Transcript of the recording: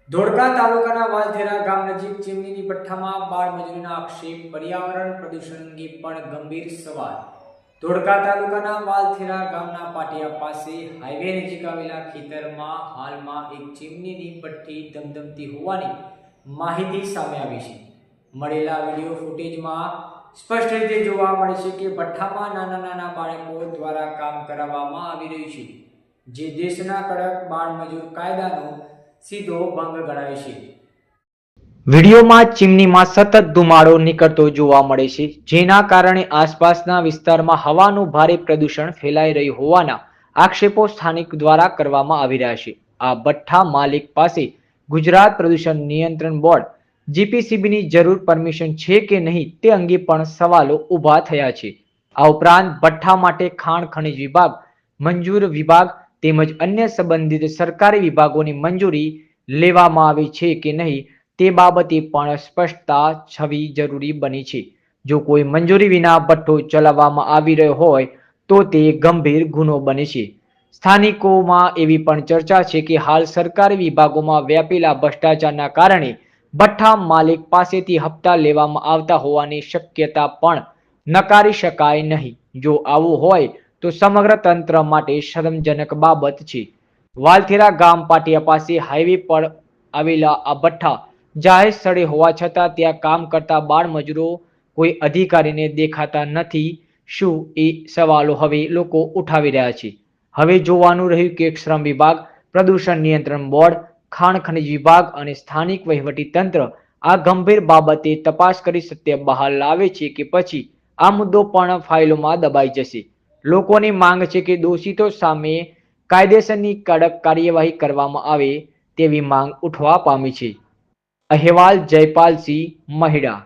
ધોળકા તાલુકાના વાલથેરા ગામ નજીક ચીમનીની ભઠ્ઠામાં બાળમજૂરીના આક્ષેપ, પર્યાવરણ પ્રદૂષણ અંગે પણ ગંભીર સવાલ। ધોળકા તાલુકાના વાલથેરા ગામના પાટિયા પાસે હાઈવે નજીક આવેલા ખેતરમાં હાલમાં એક ચીમનીની ભઠ્ઠી ધમધમતી હોવાની માહિતી સામે આવી છે। મળેલા વિડીયો ફૂટેજમાં સ્પષ્ટ રીતે જોવા મળે છે કે ભઠ્ઠામાં નાના નાના બાળકો દ્વારા કામ કરાવવામાં આવી રહ્યું છે, જે દેશના કડક બાળમજૂર કાયદાનો સીધો ભંગ ગણાય છે। વિડીયોમાં ચીમનીમાં સતત ધુમાડો નીકળતો જોવા મળે છે, જેના કારણે આસપાસના વિસ્તારમાં હવાનું ભારે પ્રદૂષણ ફેલાઈ રહ્યું હોવાના આક્ષેપો સ્થાનિક દ્વારા કરવામાં આવી રહ્યા છે। આ ભઠ્ઠા માલિક પાસે ગુજરાત પ્રદૂષણ નિયંત્રણ બોર્ડ જીપીસીબીની જરૂર પરમિશન છે કે નહીં તે અંગે પણ સવાલો ઊભા થયા છે। આ ઉપરાંત ભઠ્ઠા માટે ખાણ ખનિજ વિભાગ, મંજૂર વિભાગ તેમજ અન્ય સંબંધિત સરકારી વિભાગોની મંજૂરી લેવામાં આવી છે કે નહીં તે બાબતે પણ સ્પષ્ટતા છવી જરૂરી બની છે। જો કોઈ મંજૂરી વિના ભઠ્ઠો ચલાવવામાં આવી રહ્યો હોય તો તે ગંભીર ગુનો બને છે। સ્થાનિકોમાં એવી પણ ચર્ચા છે કે હાલ સરકારી વિભાગોમાં વ્યાપેલા ભ્રષ્ટાચારના કારણે ભઠ્ઠા માલિક પાસેથી હપ્તા લેવામાં આવતા હોવાની શક્યતા પણ નકારી શકાય નહીં। જો આવું હોય તો સમગ્ર તંત્ર માટે શરમજનક બાબત છે। વાલથેરા ગામ પાટિયા પાસે હાઈવે પર આવેલા આ ભઠ્ઠા જાહેર સ્થળે હોવા છતાં ત્યાં કામ કરતા બાળમજૂરો કોઈ અધિકારીને દેખાતા નથી। શું એ સવાલો હવે લોકો ઉઠાવી રહ્યા છે। હવે જોવાનું રહ્યું કે શ્રમ વિભાગ, પ્રદૂષણ નિયંત્રણ બોર્ડ, ખાણ ખનિજ વિભાગ અને સ્થાનિક વહીવટી તંત્ર આ ગંભીર બાબતે તપાસ કરી સત્ય બહાર લાવે છે કે પછી આ મુદ્દો પણ ફાઇલોમાં દબાઈ જશે। લોકોની માંગ છે કે દોષિતો સામે કાયદેસરની કડક કાર્યવાહી કરવામાં આવે તેવી માંગ ઉઠવા પામી છે। અહેવાલ જયપાલસિંહ મહિડા।